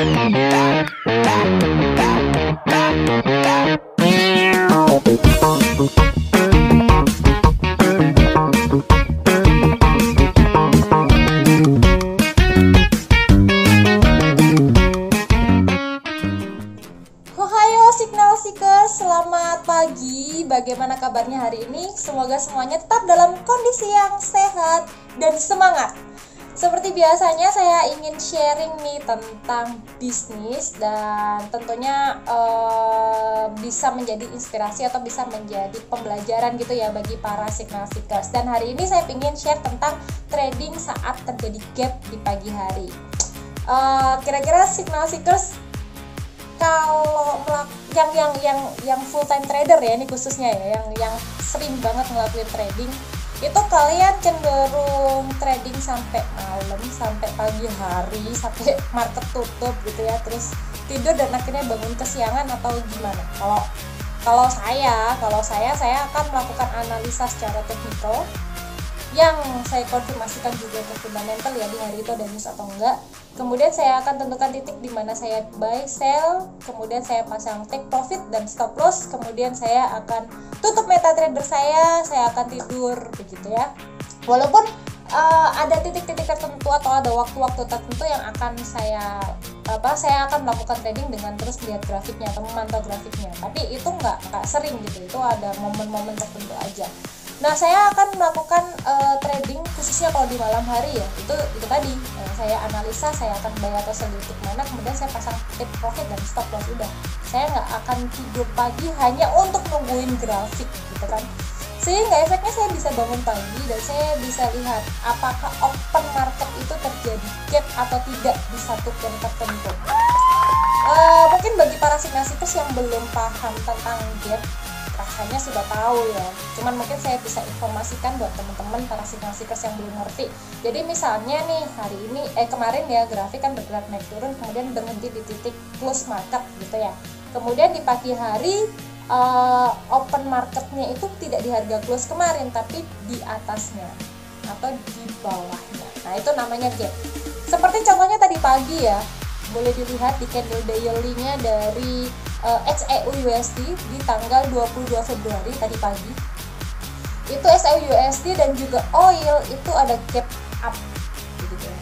Signal Seekers, selamat pagi. Bagaimana kabarnya hari ini? Semoga semuanya tetap dalam kondisi yang sehat dan semangat. Seperti biasanya saya ingin sharing nih tentang bisnis dan tentunya bisa menjadi inspirasi atau bisa menjadi pembelajaran gitu ya bagi para Signal Seekers. Dan hari ini saya ingin share tentang trading saat terjadi gap di pagi hari. Kira-kira Signal Seekers kalau yang full time trader ya, ini khususnya ya, yang sering banget ngelakuin trading, itu kalian cenderung trading sampai malam, sampai pagi hari, sampai market tutup gitu ya, terus tidur dan akhirnya bangun kesiangan atau gimana? Kalau saya akan melakukan analisa secara teknikal yang saya konfirmasikan juga ke fundamental ya, di hari itu ada news atau enggak. Kemudian saya akan tentukan titik di mana saya buy, sell, kemudian saya pasang take profit dan stop loss, kemudian saya akan tutup MetaTrader saya akan tidur begitu ya. Walaupun ada titik-titik tertentu atau ada waktu-waktu tertentu yang akan saya akan melakukan trading dengan terus melihat grafiknya atau memantau grafiknya, tapi itu nggak sering gitu, itu ada momen-momen tertentu aja. Nah, saya akan melakukan trading khususnya kalau di malam hari ya, itu tadi saya analisa, saya akan buy atau sell di titik mana, kemudian saya pasang take profit dan stop loss. Udah, saya nggak akan tidur pagi hanya untuk nungguin grafik gitu kan, sehingga efeknya saya bisa bangun pagi dan saya bisa lihat apakah open market itu terjadi gap atau tidak di satu game tertentu. Mungkin bagi para Signal Seekers yang belum paham tentang gap, rasanya sudah tahu ya, cuman mungkin saya bisa informasikan buat teman-teman para Signal Seekers yang belum ngerti. Jadi misalnya nih hari ini kemarin ya, grafik kan bergerak naik turun kemudian berhenti di titik close market gitu ya, kemudian di pagi hari open marketnya itu tidak di harga close kemarin tapi di atasnya atau di bawahnya. Nah, itu namanya gap. Seperti contohnya tadi pagi ya, boleh dilihat di candle daily-nya dari XEU USD di tanggal 22 Februari tadi pagi. Itu XEU USD dan juga oil itu ada gap up gitu ya.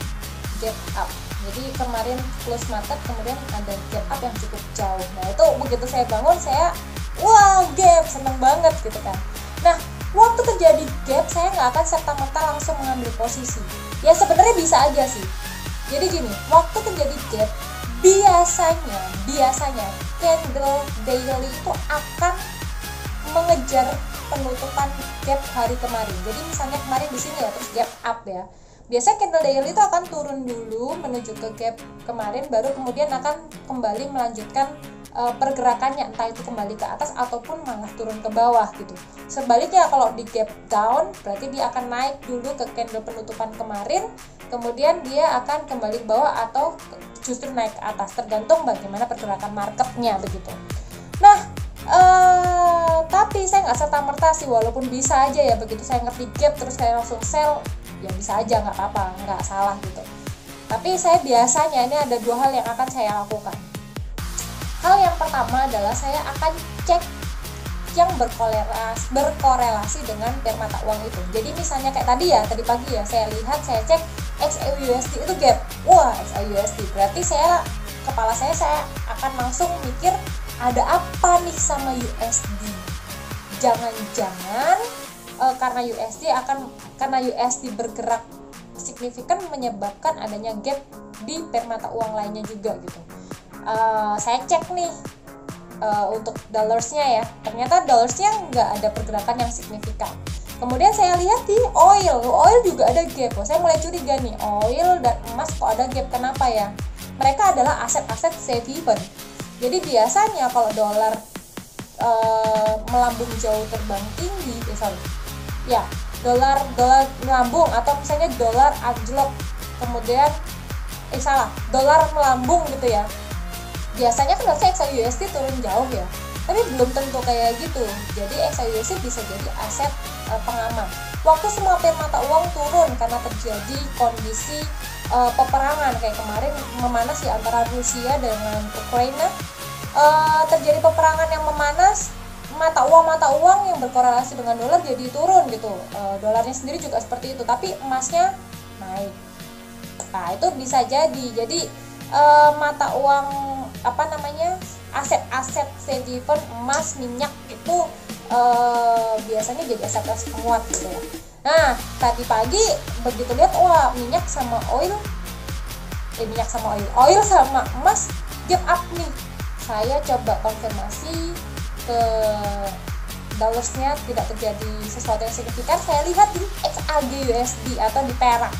Gap up. Jadi kemarin close market kemudian ada gap up yang cukup jauh. Nah, itu begitu saya bangun saya wow, gap, seneng banget gitu kan. Nah, waktu terjadi gap saya nggak akan serta-merta langsung mengambil posisi. Ya sebenarnya bisa aja sih. Jadi gini, waktu terjadi gap biasanya candle daily itu akan mengejar penutupan gap hari kemarin. Jadi misalnya kemarin di sini ya, terus gap up ya. Biasanya candle daily itu akan turun dulu menuju ke gap kemarin, baru kemudian akan kembali melanjutkan pergerakannya, entah itu kembali ke atas ataupun malah turun ke bawah gitu. Sebaliknya kalau di gap down berarti dia akan naik dulu ke candle penutupan kemarin, kemudian dia akan kembali ke bawah atau justru naik ke atas, tergantung bagaimana pergerakan marketnya begitu. Nah, tapi saya nggak serta-merta sih, walaupun bisa aja ya begitu saya ngerti gap terus saya langsung sell, ya bisa aja, nggak apa-apa, nggak salah gitu. Tapi saya biasanya ini ada dua hal yang akan saya lakukan. Hal yang pertama adalah saya akan cek yang berkorelasi dengan pair mata uang itu. Jadi misalnya kayak tadi pagi ya, saya lihat, saya cek XEU USD itu gap. Wah, XEU USD. Berarti kepala saya akan langsung mikir ada apa nih sama USD. Jangan-jangan karena USD bergerak signifikan menyebabkan adanya gap di pair mata uang lainnya juga gitu. Saya cek nih untuk dollarsnya ya, ternyata dollarsnya nggak ada pergerakan yang signifikan. Kemudian saya lihat di oil juga ada gap. Saya mulai curiga nih, oil dan emas kok ada gap, kenapa ya? Mereka adalah aset-aset safe haven. Jadi biasanya kalau dolar melambung jauh terbang tinggi, dolar melambung atau misalnya dolar anjlok, kemudian dolar melambung gitu ya. Biasanya kan harusnya XAU USD turun jauh ya, tapi belum tentu kayak gitu. Jadi XAU USD bisa jadi aset pengaman. Waktu semua pair mata uang turun karena terjadi kondisi peperangan kayak kemarin memanas ya antara Rusia dengan Ukraina. Terjadi peperangan yang memanas, mata uang yang berkorelasi dengan dolar jadi turun gitu. Dolarnya sendiri juga seperti itu, tapi emasnya naik. Nah, itu bisa jadi mata uang aset-aset safe haven, emas, minyak itu biasanya jadi aset-aset penguat gitu ya. Nah, tadi pagi begitu lihat, wah minyak sama oil sama emas gap up nih. Saya coba konfirmasi ke dollarsnya tidak terjadi sesuatu yang signifikan. Saya lihat di XAG USD atau di perak.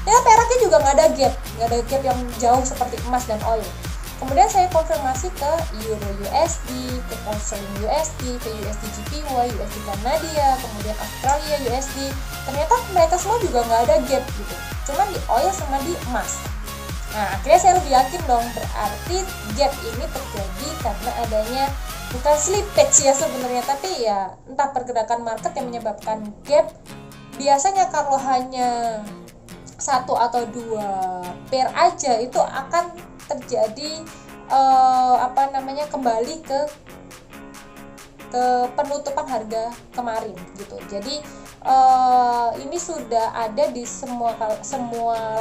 Ya, peraknya juga nggak ada gap yang jauh seperti emas dan oil. Kemudian saya konfirmasi ke Euro USD, ke Pound Sterling USD, ke USD JPY, USD Kanada, kemudian Australia USD. Ternyata mereka semua juga nggak ada gap gitu. Cuman di oil sama di emas. Nah, akhirnya saya lebih yakin dong, berarti gap ini terjadi karena adanya bukan slippage ya sebenarnya, tapi ya entah pergerakan market yang menyebabkan gap. Biasanya kalau hanya satu atau dua pair aja itu akan terjadi kembali ke penutupan harga kemarin gitu. Jadi ini sudah ada di semua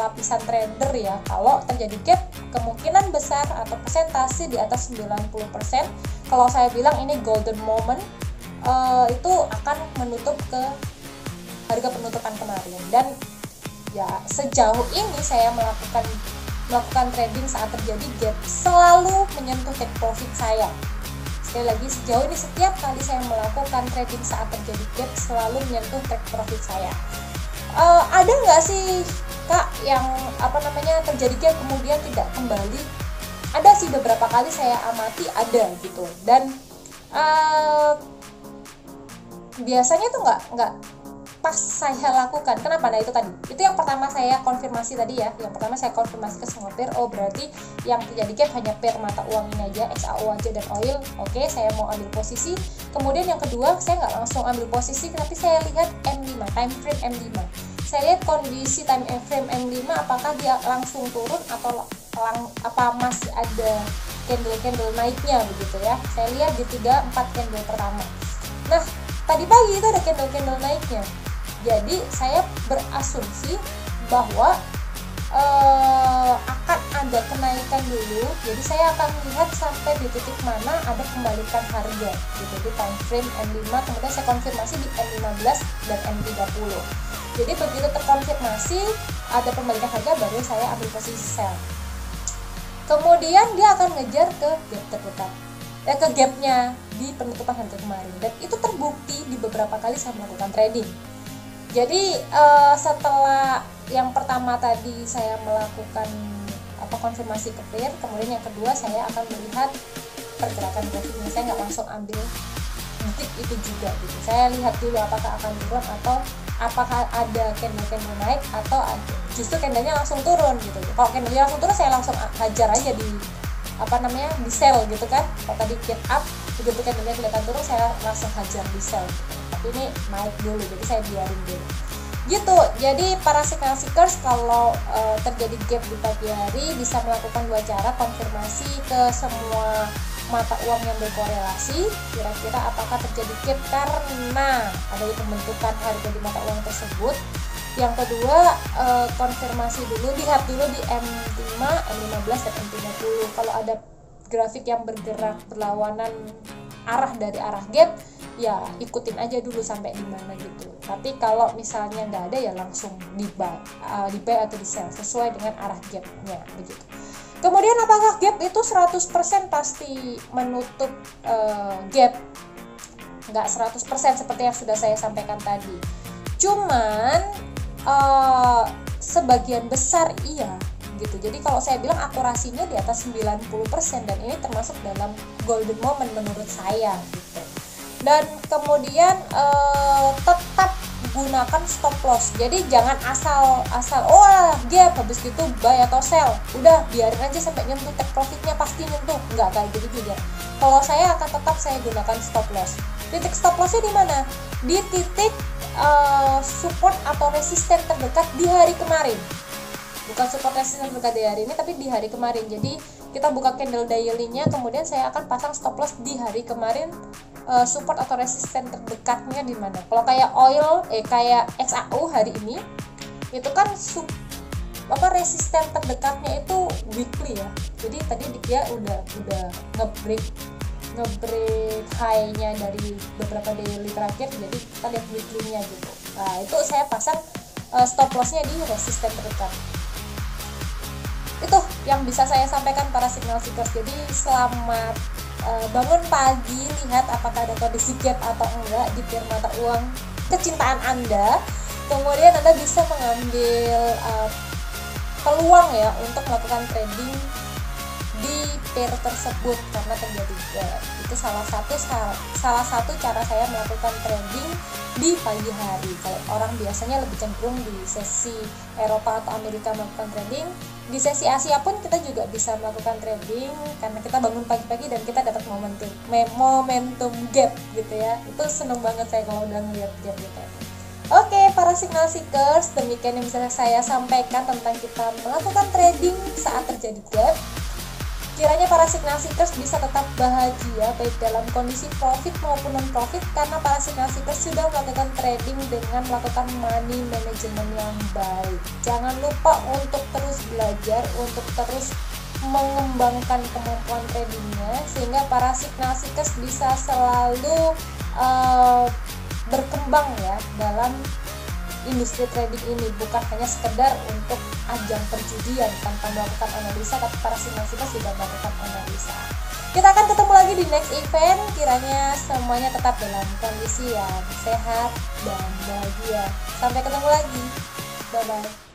lapisan trader ya. Kalau terjadi gap, kemungkinan besar atau persentase di atas 90%. Kalau saya bilang ini golden moment, itu akan menutup ke harga penutupan kemarin. Dan ya sejauh ini saya melakukan trading saat terjadi gap selalu menyentuh take profit saya. Sekali lagi, sejauh ini setiap kali saya melakukan trading saat terjadi gap selalu menyentuh take profit saya. Ada nggak sih Kak yang terjadi gap kemudian tidak kembali? Ada sih, beberapa kali saya amati ada gitu. Dan biasanya tuh nggak pas saya lakukan. Kenapa? Nah, itu tadi. Itu yang pertama saya konfirmasi tadi ya. Yang pertama saya konfirmasi ke semua pair. Oh, berarti yang terjadi gap hanya pair mata uang ini aja, XAU aja dan oil. Oke, saya mau ambil posisi. Kemudian yang kedua, saya nggak langsung ambil posisi, tapi saya lihat M5, time frame M5. Saya lihat kondisi time frame M5 apakah dia langsung turun atau apa masih ada candle naiknya begitu ya. Saya lihat di 3-4 candle pertama. Nah, tadi pagi itu ada candle naiknya. Jadi saya berasumsi bahwa akan ada kenaikan dulu. Jadi saya akan lihat sampai di titik mana ada kembalikan harga gitu di time frame M5. Kemudian saya konfirmasi di M15 dan M30. Jadi begitu terkonfirmasi ada pembalikan harga, baru saya ambil posisi sell. Kemudian dia akan ngejar ke gap terdekat, ke gapnya di penutupan harga kemarin, dan itu terbukti di beberapa kali saya melakukan trading. Jadi setelah yang pertama tadi saya melakukan konfirmasi ke pair, kemudian yang kedua saya akan melihat pergerakan grafiknya. Saya nggak langsung ambil dip itu juga gitu. Saya lihat dulu apakah akan turun atau apakah ada candle naik atau justru candlenya langsung turun gitu. Kalau candlenya langsung turun, saya langsung hajar aja di di sell gitu kan. Kalau tadi get up, begitu candlenya kelihatan turun, saya langsung hajar di sell. Tapi ini naik dulu, jadi saya biarin dulu gitu. Jadi para seekers kalau terjadi gap di pagi hari bisa melakukan dua cara konfirmasi ke semua mata uang yang berkorelasi, kira-kira apakah terjadi gap karena ada pembentukan harga di mata uang tersebut. Yang kedua, konfirmasi dulu, lihat dulu di M5, M15 dan M30. Kalau ada grafik yang bergerak berlawanan arah dari arah gap, ya ikutin aja dulu sampai di mana gitu. Tapi kalau misalnya nggak ada, ya langsung di buy atau di sell sesuai dengan arah gapnya begitu. Kemudian apakah gap itu 100% pasti menutup gap? Nggak 100% seperti yang sudah saya sampaikan tadi. Cuman sebagian besar iya gitu. Jadi kalau saya bilang akurasinya di atas 90%, dan ini termasuk dalam golden moment menurut saya gitu. Dan kemudian tetap gunakan stop loss. Jadi jangan asal gap habis gitu buy atau sell. Udah biarin aja sampai nyentuh take profitnya, pasti nyentuh. Enggak kayak gitu juga. Kalau saya akan tetap saya gunakan stop loss. Titik stop lossnya di mana? Di titik support atau resisten terdekat di hari kemarin. bukan support resisten terdekat di hari ini tapi di hari kemarin. Jadi kita buka candle daily-nya, kemudian saya akan pasang stop loss di hari kemarin, support atau resisten terdekatnya di mana. Kalau kayak kayak XAU hari ini itu kan resisten terdekatnya itu weekly ya. Jadi tadi dia udah nge-break high-nya dari beberapa daily terakhir, jadi kita lihat weekly-nya gitu. Nah, itu saya pasang stop loss-nya di resisten terdekat. Itu yang bisa saya sampaikan para signal seekers. Jadi selamat bangun pagi, lihat apakah ada kondisi gap atau enggak di pair mata uang kecintaan Anda. Kemudian Anda bisa mengambil peluang ya untuk melakukan trading di pair tersebut karena terjadi gap. Itu salah satu cara saya melakukan trading di pagi hari. Kalau orang biasanya lebih cenderung di sesi Eropa atau Amerika melakukan trading, di sesi Asia pun kita juga bisa melakukan trading karena kita bangun pagi-pagi dan kita dapat momentum gap gitu ya. Itu seneng banget saya kalau udah ngeliat gap gitu. Oke, para signal seekers, demikian yang bisa saya sampaikan tentang kita melakukan trading saat terjadi gap. Kiranya para signal seekers bisa tetap bahagia baik dalam kondisi profit maupun non profit karena para signal seekers sudah melakukan trading dengan melakukan money management yang baik. Jangan lupa untuk terus belajar, untuk terus mengembangkan kemampuan tradingnya sehingga para signal seekers bisa selalu berkembang ya dalam industri trading ini, bukan hanya sekedar untuk ajang perjudian tanpa melakukan analisa, tapi para signal seekers sudah melakukan analisa. Kita akan ketemu lagi di next event. Kiranya semuanya tetap dalam kondisi yang sehat dan bahagia. Sampai ketemu lagi. Bye bye.